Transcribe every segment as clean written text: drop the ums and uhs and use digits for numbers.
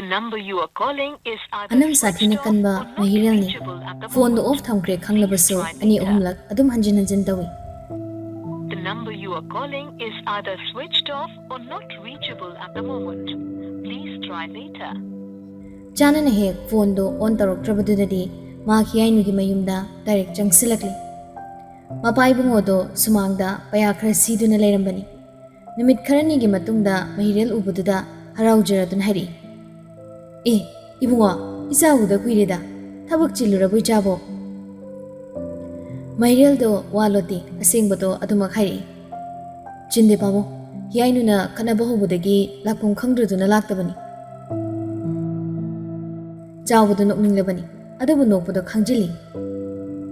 The number you are calling is either Anam switched sathina off kanba or not mahirelni. reachable at the Phone do moment. off thamkre Please khanglabaso try ani later. ahumlak adum hanjin tawi. The number you are calling is either switched off or not reachable at the moment. Please try later. Chana na hek phone do on taroktrabadudadi ma khiyainu mayumda direct changsilakli. Mapai bungo do sumangda paya khara siduna leirambani. Numit kharani gi matungda mahirel ubududa haraujaradun hari. Ibungo isa uda kuireda thabak chilurabui chabo. Mahirel do waloti asingbato adumak hari. Chinde pabo hiyainu na khanaba hobudagi lakpum khangdruduna laktabani. Chawbudu nokninglabani adubu nokpudo khangjili.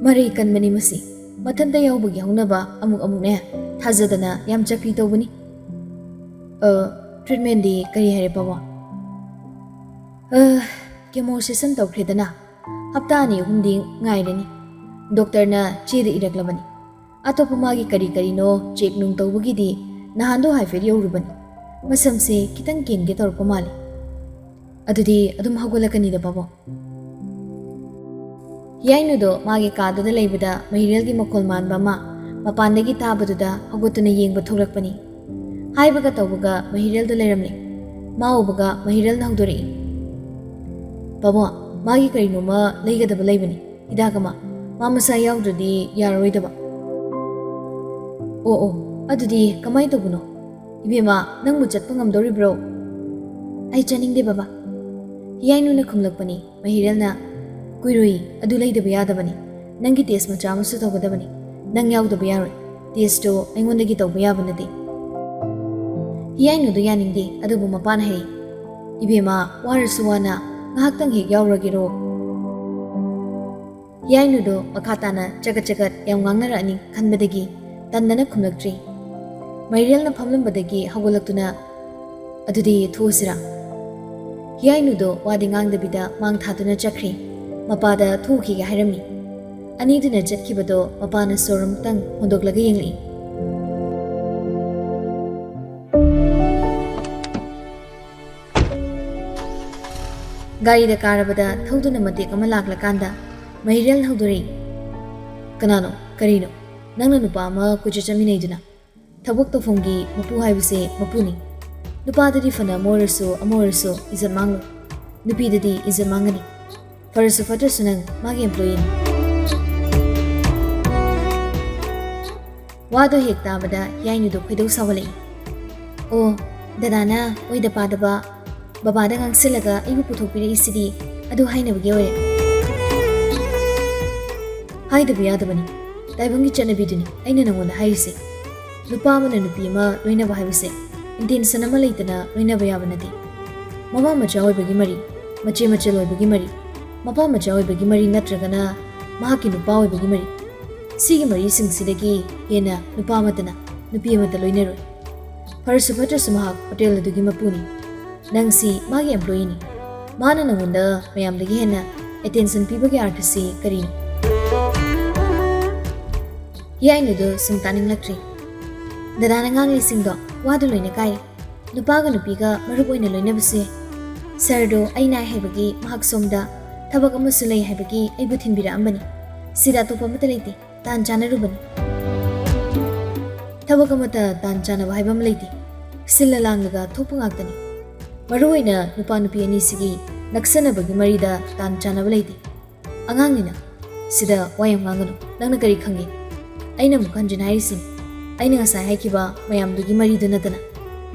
Mari kanbani masi mathanda yawbugi haunaba amuk ne thajadana yam chakri tawbani. Treatment di kari hari pabo. Chemo session tawkhredana hapta ani humdi ngairani. Doctor na chede iraklabani. Atopa magi kari no check nung tawbugi di nahando haifed yawrubani. Masamse kitang kenge torpa mali. Adudi adum hagolakani da pabo. Yainu do magi kaduda leibada mahirelgi makol manba ma mapandagi tabaduda hagotuna yengba thulakpani. Haibaga tawbuga mahirel do leiramli. Maubaga mahirel na hagdori. Pabo magi karino ma leigadaba leibani. Idagama mamasa yawdrudi yaroidaba. Adudi kamai tabuno. Ibema nang muchatpa ngamdoribro. Ai chaningde baba. Yainu na khumlakpani mahirel na kuirui adu leidaba yadabani. Nangi test macha amasu tawgadabani. Nang yawdaba yaroi. Test to aingondagi tawba yabanadi. Yainu do yaningde adubu mapana hari. Ibema warasuwana ngahaktang hek yawragiro. Yainu do makhatana chagat yam ngangnarani khanbadagi tandana khumlaktri. Mahirel na phamlambadagi hagolaktuna adudi thusira. Yainu do wadi ngangdabida mang thaduna chakri. Mapada thuki ga hairami. Aniduna chatkibado mapana sorum tang hondoklaga yengli. Gari da karabada thauduna matek ama laklakanda mahirel haudori. Kanano karino nangna nupa ama kuchu chaminaiduna. Thabok tofonggi mapu haibuse mapuni. Nupadadi fana amorso izat manglo. Nupidadi izat mangani. Farasu fatrasu nang magi employee. Wado hek tabada yainu do khidau sawalai. Dadana oida padaba babada ngangsilaga ibu puthokpira isidi adu hainabagi ore. Haidabu yadabani. Taibangi chanabiduni aina nangonda hairise. Nupa amana nupi ama loinaba haibuse. Intention ama leitana loinaba yabanadi. Mama macha oibagi mari, mache oibagi mari, mapa macha oibagi mari natragana mahaki nupa oibagi mari. Sigi mari singsidagi hena nupa amatana nupi amata loinaroi. Farasu fatrasu mahak hotel adugi mapuni. Nangsi magi employee ni. Mana nangonda mayamdagi hena attention pibagi artisi karini. Yainu do sumtaning latri. Dadana ngangi singdo wadu loina kai. Nupaga nupiga marup oina loina base. Sardo aina haibagi mahak somda thabak amasu lei haibagi aibu thinbira ambani. Sida topa mata leiti tan chana rubani. Thabak amata tan chana haibam leiti. Silla langlaga thopu ngaktani. Maru oina nupa nupi ani sigi naksana bagi marida tan chana leiti. Angangina sida wayam nganganu nangna kari khangi. Aina mukhanjin haisin. Aina ngasai haikiba mayamdugi maridu natana.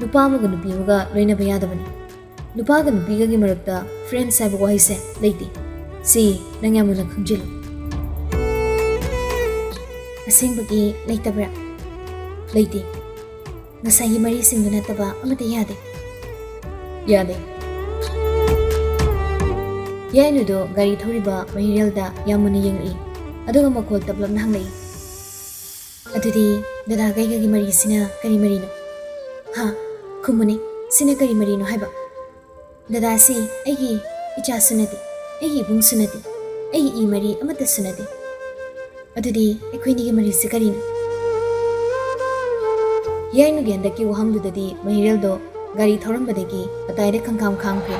Nupa amaga nupi amaga loinaba yadabani. Nupaga nupiga gi marakta friends haiba wahaise leiti. Si nangyamuna khangjilu. Asengbagi leitabra. Leiti. Ngasai gi mari singdu nataba amata yade. Yade. Yainu do gari thoriba mahirelda yamuna yengi. Aduga makol tablap nahanglai. Adudi dada gaiga gi mari sina kari marino. Ha, kumuni sina kari marino haiba. Dada si aigi icha sunati, aigi bung sunati, aigi I mari amata sunati. Adudi ekhoini gi mari si karino. Yainu gi handaki wahamdudadi mahirel do gari thorambadagi ataire khangkam khangkre.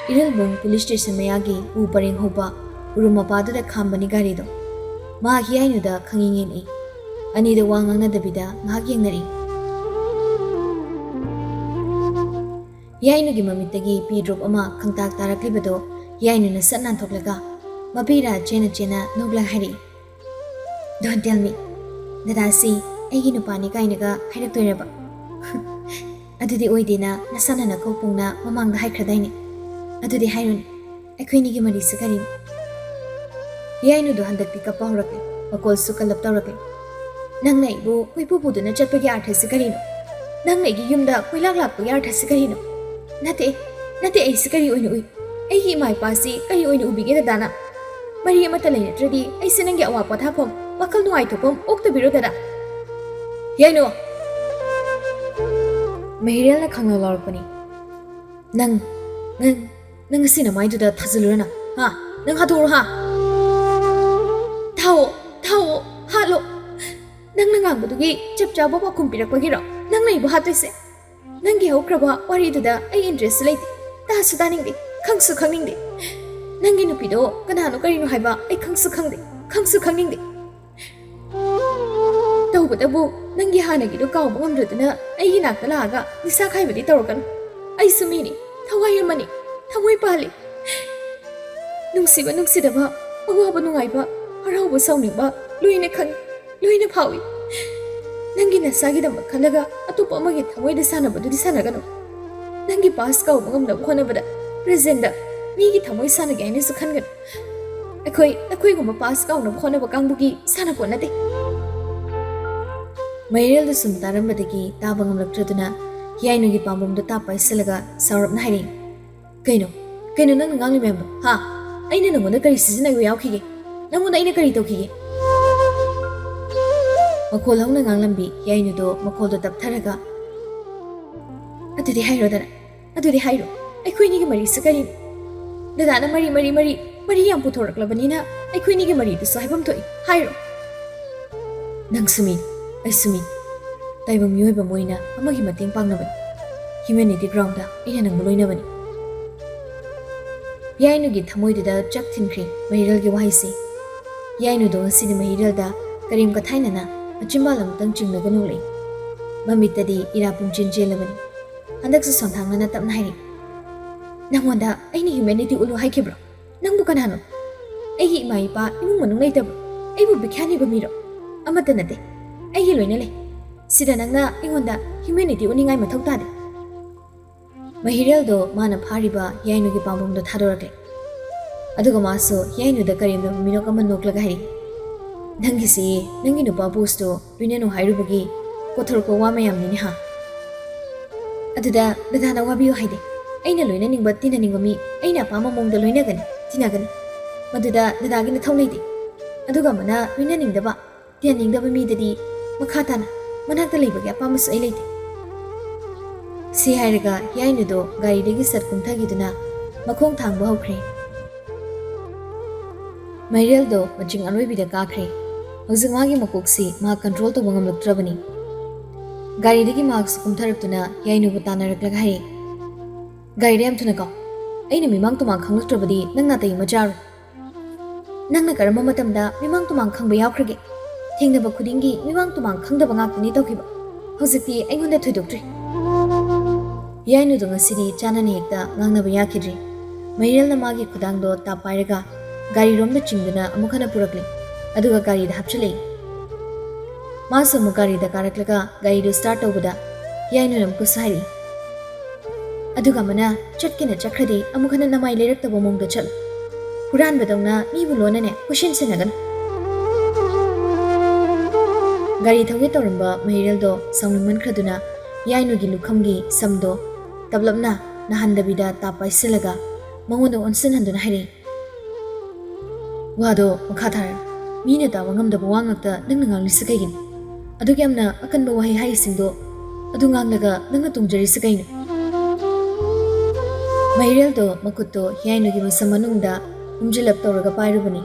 Iralbong police station mayagi u pareng hopa urumapado da khambani gari do. Ma hiyai da khangingin e. Ani da wangang na dabida ngahak yengnari. Hiyai gi mamitagi pi drop ama khangtak taraklibado hiyai na satnan thoklaga. Mapira chena nogla hari. Don't tell me. Dadasi aigi nupani kainaga hairaktoiraba. Adudi oidina nasana na kopungna mamangda haikradaini. Adudi hairuni. Akhwini gi mari sakari. Yainu do handakti kappa horakle. Makol sukalap tawrakle. Nang na ibu kuipupuduna chatpagi artha sakari no. Nang na igi yumda kuilak lakpagi artha sakari no. Nate ai sakari oinu ui. Aigi mai pasi kari oinu ubige dana. Mari amata leinatradi ai sanangi awa pathapom wakal nuai thopom okta biro dada. Yainu Mahirel na khangna lorpani. Nang sina mai du da thazulurana. Ha, nang hatur ha. Thao, halo. Nang ngang budugi chap chaba ba kumpirak pagiro. Nang nai bu hatise. Nang gi hokraba wari du da ai interest late. Ta sudaning di, khangsu khangning di. Nang gi nupido kanano karino haiba ai khangsu khangning di. Tawbadabu Nangi hanagi do kaw bangam rudna ai nakta laga nisa khaibadi tawrakan ai sumini thawai amani thawai pali nungsidaba awaba nungaiba harauba sauningba luina phawi nangi nasagi dam khalaga atupa amagi thawai da sanaba du sanagano nangi pass kaw bangam da khona bada present da migi thawai sanagi ani su khangan akhoi gumba pass kaw na khona ba kangbugi sanako nate Mahirel da sum tarambadagi tabangam lakraduna yainu gi pambum da tapai silaga saurap na hairi. Kaino nang ngang limemba. Ha, aina namuna kari sizina yu yaukige. Namuna aina kari taukige. Makol hong na ngang lambi yainu do makol do taptharaga. Adudi hairo. Aikhui ni gi mari sakari. Dadana mari yam puthoraklabanina aikhui ni gi mari du sahibam toi. Hairo. Nang sumi. Ai sumi taibam yoiba moina amagi mateng pangnabani humanity ground da ina nang loinabani yainu gi thamoi da chak thinkhri Mahirel gi waisi yainu do sidi Mahirel da karim ka thaina na achimba lam tang chingna ganu le mamitadi ira pumchin jelabani handak su sonthangna na tapna hairi nangwanda aini humanity ulu haikebro nang bukan hanu ai hi mai pa imung manung leitab ai bu bikhani ba miro amata nate ai loina le sida nangna ingonda humanity uningai mathau tade Mahirel do mana phariba yainu gi pambum do thadorakle aduga maso yainu da karim da mino kaman noklaga hari nangi no babus do luina no hairubagi kothor ko wa mayam ni ha aduda dadana wabiyo haide aina loina ningba tina ningami aina pama mong da loina gani tina gani maduda dadagi na thauleide aduga mana luina ningdaba tina ningdaba mi dadi Makhatana, manakta leibagi apamasu ai leite. Si hairaga yainu do gari dagi sat kumthagiduna makhong thangba hokre. Mahirel do maching anoi da kakre. Hojing magi makoksi ma control to bangam laktrabani. Gari dagi marks kumtharaptuna yainu bu tanaraklaga hai. Gari dem thuna ka. Aina mimang to mang khanglaktrabadi nangna tai majar. Nangna karama matamda mimang to mang khangba yaukhrage. Thingnaba khudingi mimang tumang khangdaba ngakni tawkiba hojikti aingonda thoidoktre yainu do ngasidi chanani hekta ngangnaba yakidri Mahirel na magi khudang do tapairaga gari romda chingduna amukhana purakle aduga gari da hapchale maso mu gari da karaklaga gari do start tawbada yainu ram kusari aduga mana chatkina chakradi amukhana namai leirakta bomongda chal huran badongna mi bulona ne kushin sinagan Gari thawge tawramba Mahirel do saungman khraduna yainu gi lukhamgi samdo tablapna nahandabida tapai silaga mangono onsen handuna hairi wado makhathar mine ta wangam da bawangakta nangna ngang lisakagin adugi amna akanba wahi hai singdo adu nganglaga nangna tungjari sakain Mahirel do makutto yainu gi masamanungda umjilap tawraga pairubani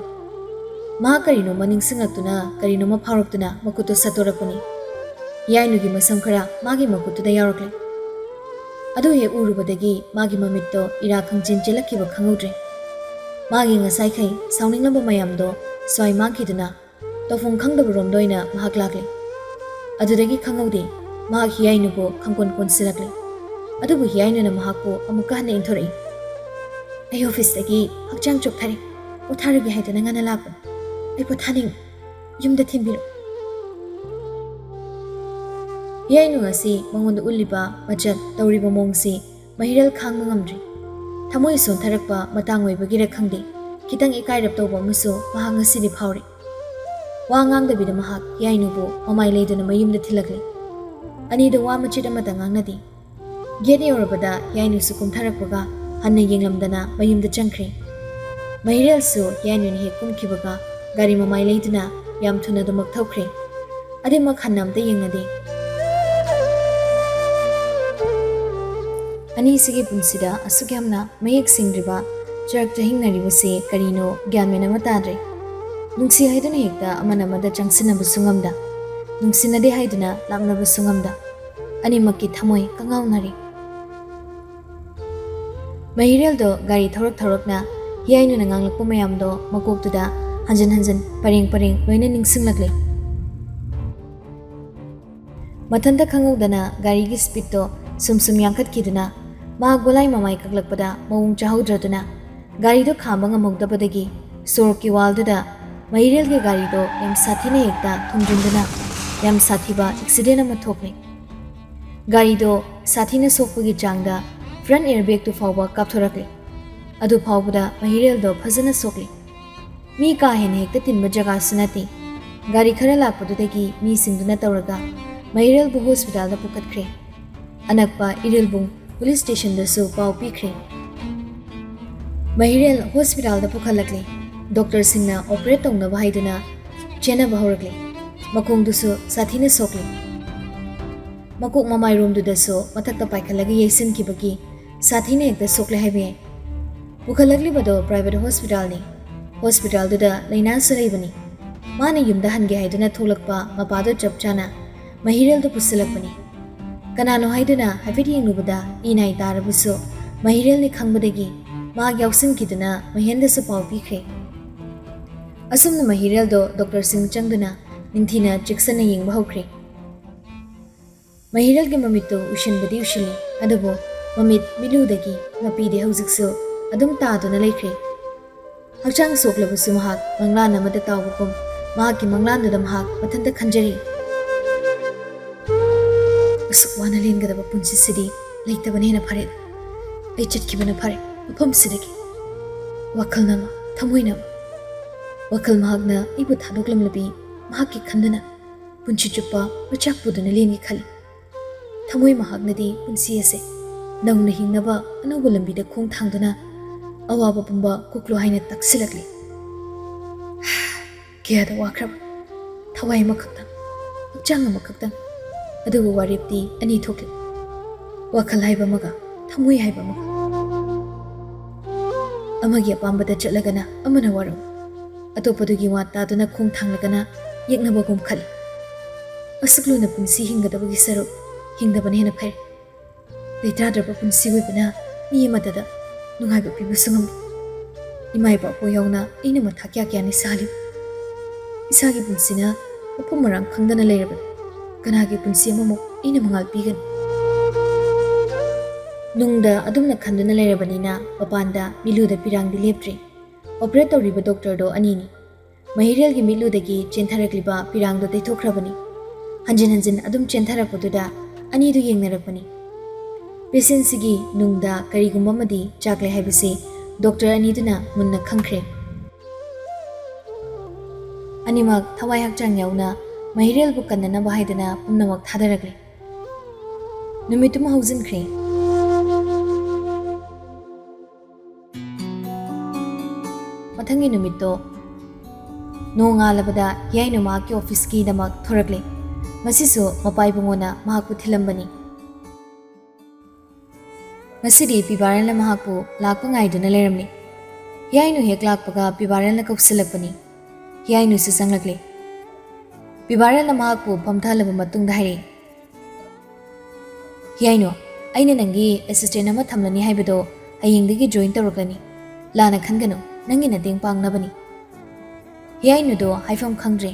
Ma karino maning singaktuna karino mapharoktuna makuto satorakuni yainu gi masam khara magi makuto da yarakle Adu he urubadagi magi mamitto ira khangjin chelakkiba khangudre. Magi ngasai khai sauninglamba mayamdo swai mangkiduna tofung khangdaba romdoina mahak lakle. Adudagi khangaude mahak hiyainubo khangkon konsilakle. Adubu hiyainuna mahakpo amuka hana inthorei. Ai office dagi hakchang chokthare potharagi haiduna ngana lakpan. Ai pothaning yumda thimbiru. Hiyainu asi mangonda uliba majak tawriba mongsi mahiral khangma ngamdri. Thamoi sontharakpa matang oibagira khangde kitang ikairap tawba muso mahak ngasidi phawri. Wa ngangdabida mahak hiyainubo mamai leiduna mayumda thilakle. Anida wa machit amata ngangnadi. Gate yorabada hiyainusu kumtharakpaga hanna yenglamdana mayumda changkhre. Mahiral su hiyainun he kumkibaga gari mamai leiduna yam thuna dumak thawkhre. Adimak hannamda yengnade. Ani sigi punsida asukyamna mayek singriba jarak jahingnaribase karino gyanmena matadre. Nungsi haiduna hekta amanamada changsinaba sungamda. Nungsinade haiduna laknaba sungamda. Ani makki thamoi kangawnari. Mahiral do gari thorak-thorakna hiyainuna nganglakpa mayamdo makoktuda hanjan pareng loina ningsinglakle. Mathanta khangawdana gari gi speed to sum yangkhatkiduna ma golai mamai kaklakpada mawung chahaudraduna gari do khamba ngamogdabadagi sorki walduda Mahiral ge gari do yam sathina hekta thumjunduna yam sathiba accident ama thokle. Gari do sathina sokpagi changda front airbag to fawba kapthorakle. Adu fawbada Mahiral do phajana sokle. Mi ka hen hekta tinba jaga sunati. Gari khara lakpadudagi mi singduna tawraga Mahiral bu hospital da pukatkre. Anakpa Irilbung police station da su paw pikre. Mahiral hospital da pukhalakle. Doctor singna operate tawna haiduna chena bahawrakle. Makong dusu sathina sokle. Makok mamai room du daso mathakta paikhalagi yaisin kibagi sathina ekta sokle haibe. Pukhalakli bado private hospital ni. Hospital du da laina saraibani. Mana yumda hange haiduna tholakpa mapado chapchana Mahiral du pusilakpani. Kanano haiduna hafit yenglubada inai tarabuso Mahiral ni khangbadagi ma gyawsin kiduna mahenda su paw pikre. Asumna Mahiral do Dr. Singh changduna ningthina chiksana yengba hawkre. Mahiral ge mamito ushinbadi ushili adubo mamit miludagi mapide haujikso adum taaduna leikre. Hakchang soklabusu mahak manglan amada tawbukum mahakki manglanduda mahak mathanta khanjari. Usuk wana lengadaba punsisidi leitabanena phare. Ai chatkibana phare mafamsidagi. Wakal nama thamoi nama. Wakal mahakna ibu thadoklamlabi mahakki khandana punchi chuppa machak puduna lengi khali. Thamoi mahaknadi punsi ase naungna hingnaba anauba lambida khong thangduna awaba pumba kuklo haina taksilakli. Kiyada wakraba thawai makhakta hakchang amakhakta adugu waripti ani thokli. Wakal haiba maga thamoi haiba maga. Amagi apambada chatlagana amana waram. Atopadugi wata duna khong thanglagana yeknabagum khali. Asakluna punsi hingadabagi saru hingdabana hena phare. Leitradraba punsi oibana mi amadada nungaiba pibu sungam. Imai bapo yauna aina matha kya ni sali. Isagi punsina mapum marang khangdana leirabani. Kanagi punsi amamuk aina mangal pigan. Nungda adumna khanduna leirabanina papanda miluda pirangdi leptri. Operator riba doctor do anini. Mahiral gi miludagi chentharakliba pirangdo teithokrabani. Hanjin adum chentharakpaduda ani du yengnarakpani. Patient sigi nungda karigumba madi chakle haibase doctor ani duna munna khangkhre. Animak thawai hakchang yauna Mahiral bu kannana bahaidana pumnamak thadarakle. Numituma hauzinkhre. Mathangi numito nonga labada yainu ma ki office ki damak thorakle. Masiso mapai bungona mahaku thilambani. Masidi pibaran la mahaku lakpa ngaiduna leramni. Yainu hek lakpaga pibaran la kausilakpani. Yainu su sanglakle. Pibaran la mahaku pamthalaba matungda haire. Yainu ꯑꯩꯅ ꯅꯪꯒꯤ assistant ꯑꯃ ꯊꯝꯂꯅꯤ ꯍꯥꯏꯕꯗꯣ ꯍꯌꯦꯡꯗꯒꯤ join ꯇꯧꯔꯛꯀꯅꯤ ꯂꯥꯟꯅ ꯈꯟꯒꯅꯨ ꯅꯪꯒꯤ ꯃꯇꯦꯡ ꯄꯥꯡꯅꯕꯅꯤ ꯍꯤꯌꯥꯏꯅꯨꯗꯣ ꯍꯥꯏꯐꯝ ꯈꯪꯗ꯭ꯔꯦ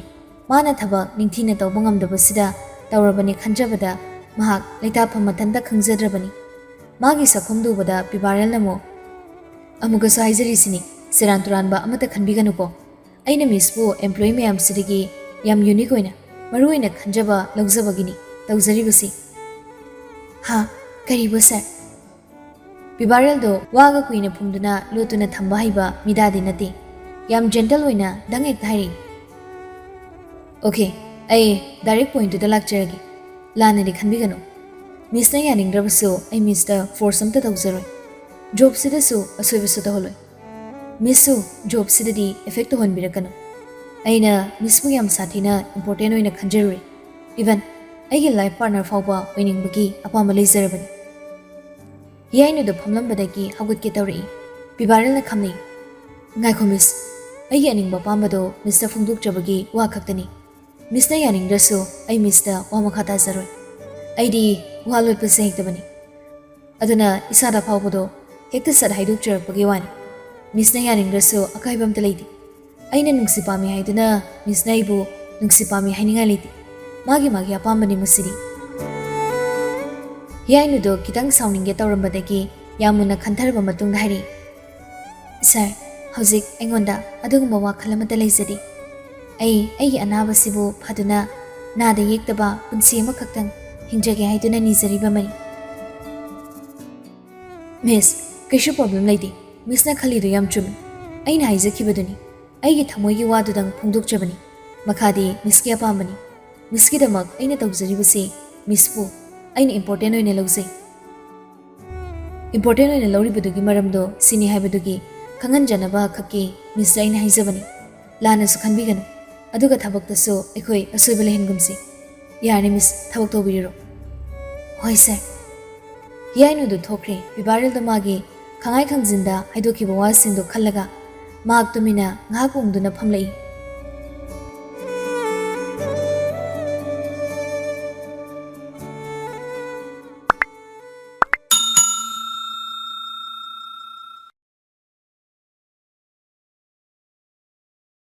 ꯃꯥꯅ ꯊꯕꯛ ꯅꯤꯡꯊꯤꯅ ꯇꯧꯕ ꯉꯝꯗꯕꯁꯤꯗ ꯇꯧꯔꯕꯅꯤ ꯈꯟꯖꯕꯗ ꯃꯍꯥꯛ ꯂꯩꯇꯥꯐꯝ ꯃꯊꯟꯇ ꯈꯪꯖꯗ꯭ꯔꯕꯅꯤ ꯃꯥꯒꯤ ꯁꯛꯐꯝ ꯎꯕꯗ ꯄꯤꯕꯥꯔꯦꯜꯅ ꯑꯃꯨꯛꯀꯁꯨ ꯍꯥꯏꯖꯔꯤꯁꯤꯅꯤ ꯁꯦꯔꯥꯟ ꯇꯨꯔꯥꯟꯕ ꯑꯃꯠꯇ ꯈꯟꯕꯤꯒꯅꯨꯀꯣ ꯑꯩꯅ ꯃꯤꯁꯄꯨ ꯑꯦꯝꯄ꯭ꯂꯣꯌꯤ ꯃꯌꯥꯝꯁꯤꯗꯒꯤ ꯌꯥꯝ ꯌꯨꯅꯤꯛ ꯑꯣꯏꯅ ꯃꯔꯨꯑꯣꯏꯅ ꯈꯟꯖꯕ ꯂꯧꯖꯕꯒꯤꯅꯤ ꯇꯧꯖꯔꯤꯕꯁꯤ ꯍꯥ ꯀꯔꯤꯕꯨ ꯁꯔ ꯄꯤꯕꯥꯔꯦꯜꯗꯣ ꯋꯥꯒ ꯀꯨꯏꯅ ꯐꯨꯝꯗꯨꯅ ꯂꯣꯠꯇꯨꯅ ꯊꯝꯕ ꯍꯩꯕ ꯃꯤꯗꯥꯗꯤ ꯅꯠꯇꯦ ꯌꯥꯝ ꯖꯦꯟꯇꯜ ꯑꯣꯏꯅ ꯗꯪ ꯍꯦꯛꯇ ꯍꯥꯏꯔꯛꯏ ꯑꯣꯀꯦ ꯑꯩ ꯗꯥꯏꯔꯦꯛ ꯄꯣꯏꯟꯇꯨꯗ ꯂꯥꯛꯆꯔꯒꯦ ꯂꯥꯟꯅꯗꯤ ꯈꯟꯕꯤꯒꯅꯨ ꯃꯤꯁꯅ ꯌꯥꯅꯤꯡꯗ꯭ꯔꯕꯁꯨ ꯑꯩ ꯃꯤꯁꯇ ꯐꯣꯔꯁ ꯑꯝꯇ ꯇꯧꯖꯔꯣꯏ ꯖꯣꯕꯁꯤꯗꯁꯨ ꯑꯁꯣꯏꯕꯁꯨ ꯇꯧꯍꯜꯂꯣꯏ ꯃꯤꯁꯁꯨ ꯖꯣꯕꯁꯤꯗꯗꯤ ꯑꯦꯐꯦꯛ ꯇꯧꯍꯟꯕꯤꯔꯛꯀꯅꯨ ꯑꯩꯅ ꯃꯤꯁꯄꯨ ꯌꯥꯝ ꯁꯥꯊꯤꯅ ꯏꯝꯄꯣꯔꯇꯦꯟ ꯑꯣꯏꯅ ꯈꯟꯖꯔꯨꯔꯦ ꯏꯚꯟ ꯑꯩꯒꯤ ꯂꯥꯏꯐ ꯄꯥꯔꯠꯅꯔ ꯐꯥꯎꯕ ꯑꯣꯏꯅꯤꯡꯕꯒꯤ ꯑꯄꯥꯝꯕ ꯂꯩꯖꯔꯕꯅꯤ ꯍꯤꯌꯥꯏꯅꯨꯗ ꯐꯝꯂꯝꯕꯗꯒꯤ ꯍꯧꯒꯠꯀꯦ ꯇꯧꯔꯛꯏ ꯄꯤꯕꯥꯔꯦꯜꯅ ꯈꯝꯅꯩ ꯉꯥꯏꯈꯣ ꯃꯤꯁ ꯑꯩꯒꯤ ꯑꯅꯤꯡꯕ ꯑꯄꯥꯝꯕꯗꯣ ꯃꯤꯁꯇ ꯐꯣꯡꯗꯣꯛꯆꯕꯒꯤ ꯋꯥ ꯈꯛꯇꯅꯤ ꯃꯤꯁꯅ ꯌꯥꯅꯤꯡꯗ꯭ꯔꯁꯨ ꯑꯩ ꯃꯤꯁꯇ ꯋꯥ ꯃꯈꯥ ꯇꯥꯖꯔꯣꯏ ꯑꯩꯗꯤ ꯋꯥ ꯂꯣꯠꯄꯁꯦ ꯍꯩꯇꯕꯅꯤ ꯑꯗꯨꯅ ꯏꯁꯥꯗ ꯐꯥꯎꯕꯗꯣ ꯍꯦꯛꯇ ꯁꯠ ꯍꯥꯏꯗꯣꯛꯆꯔꯛꯄꯒꯤ ꯋꯥꯅꯤ ꯃꯤꯁꯅ ꯌꯥꯅꯤꯡꯗ꯭ꯔꯁꯨ ꯑꯀꯥꯏꯕ ꯑꯝꯇ ꯂꯩꯇꯦ ꯑꯩꯅ ꯅꯨꯡꯁꯤ ꯄꯥꯝꯃꯤ ꯍꯥꯏꯗꯨꯅ ꯃꯤꯁꯅ ꯑꯩꯕꯨ ꯅꯨꯡꯁꯤ ꯄꯥꯝꯃꯤ ꯍꯥꯏꯅꯤꯡꯉꯥꯏ ꯂꯩꯇꯦ ꯃꯥꯒꯤ ꯑꯄꯥꯝꯕꯅꯤ ꯃꯁꯤꯗꯤ ꯍꯤꯌꯥꯏꯅꯨꯗꯣ ꯈꯤꯇꯪ ꯁꯥꯎꯅꯤꯡꯒꯦ ꯇꯧꯔꯝꯕꯗꯒꯤ ꯌꯥꯝ ꯃꯨꯟꯅ ꯈꯟꯊꯔꯕ ꯃꯇꯨꯡꯗ ꯍꯥꯏꯔꯛꯏ ꯁꯔ ꯍꯧꯖꯤꯛ ꯑꯩꯉꯣꯟꯗ ꯑꯗꯨꯒꯨꯝꯕ ꯋꯥꯈꯜ ꯑꯃꯠꯇ ꯂꯩꯖꯗꯦ ꯑꯩꯒꯤ ꯑꯅꯥꯕꯁꯤꯕꯨ ꯐꯗꯨꯅ ꯅꯥꯗ ꯌꯦꯛꯇꯕ ꯄꯨꯟꯁꯤ ꯑꯃꯈꯛꯇꯪ ꯍꯤꯡꯖꯒꯦ ꯍꯥꯏꯗꯨꯅ ꯅꯤꯖꯔꯤꯕ ꯃꯔꯤ ꯃꯤꯁ ꯀꯩꯁꯨ ꯄ꯭ꯔꯣꯕ꯭ꯂꯦꯝ ꯂꯩꯇꯦ ꯃꯤꯁꯅ ꯈꯜꯂꯤꯗꯣ ꯌꯥꯝ ꯆꯨꯝꯃꯤ ꯑꯩꯅ ꯍꯥꯏꯖꯈꯤꯕꯗꯨꯅꯤ ꯑꯩꯒꯤ ꯊꯃꯣꯏꯒꯤ ꯋꯥꯗꯨꯗꯪ ꯐꯣꯡꯗꯣꯛꯆꯕꯅꯤ ꯃꯈꯥꯗꯤ ꯃꯤꯁꯀꯤ ꯑꯄꯥꯝꯕꯅꯤ ꯃꯤꯁꯀꯤꯗꯃꯛ ꯑꯩꯅ ꯇꯧꯖꯔꯤꯕꯁꯤ ꯃꯤꯁꯄꯨ ꯑꯩꯅ ꯏꯝꯄꯣꯔꯇꯦꯟ ꯑꯣꯏꯅ ꯂꯧꯖꯩ ꯏꯝꯄꯣꯔꯇꯦꯟ ꯑꯣꯏꯅ ꯂꯧꯔꯤꯕꯗꯨꯒꯤ ꯃꯔꯝꯗꯣ ꯁꯤꯅꯤ ꯍꯥꯏꯕꯗꯨꯒꯤ ꯈꯪꯍꯟꯖꯅꯕ ꯈꯛꯀꯤ ꯃꯤꯁꯇ ꯑꯩꯅ ꯍꯥꯏꯖꯕꯅꯤ ꯂꯥꯟꯅꯁꯨ ꯈꯟꯕꯤꯒꯅꯨ ꯑꯗꯨꯒ ꯊꯕꯛꯇꯁꯨ ꯑꯩꯈꯣꯏ ꯑꯁꯣꯏꯕ ꯂꯩꯍꯟꯒꯨꯝꯁꯤ ꯌꯥꯔꯅꯤ ꯃꯤꯁ ꯊꯕꯛ ꯇꯧꯕꯤꯔꯣ ꯍꯣꯏ ꯁꯔ ꯍꯤꯌꯥꯏꯅꯨꯗꯨ ꯊꯣꯛꯈ꯭ꯔꯦ ꯄꯤꯕꯥꯔꯦꯜꯗ ꯃꯥꯒꯤ ꯈꯪꯉꯥꯏ ꯈꯪꯖꯤꯟꯗ ꯍꯥꯏꯗꯣꯛꯈꯤꯕ ꯋꯥꯁꯤꯡꯗꯣ ꯈꯜꯂꯒ ꯃꯍꯥꯛ ꯇꯨꯃꯤꯟꯅ ꯉꯥꯏꯍꯥꯛ ꯎꯪꯗꯨꯅ ꯐꯝꯂꯛꯏ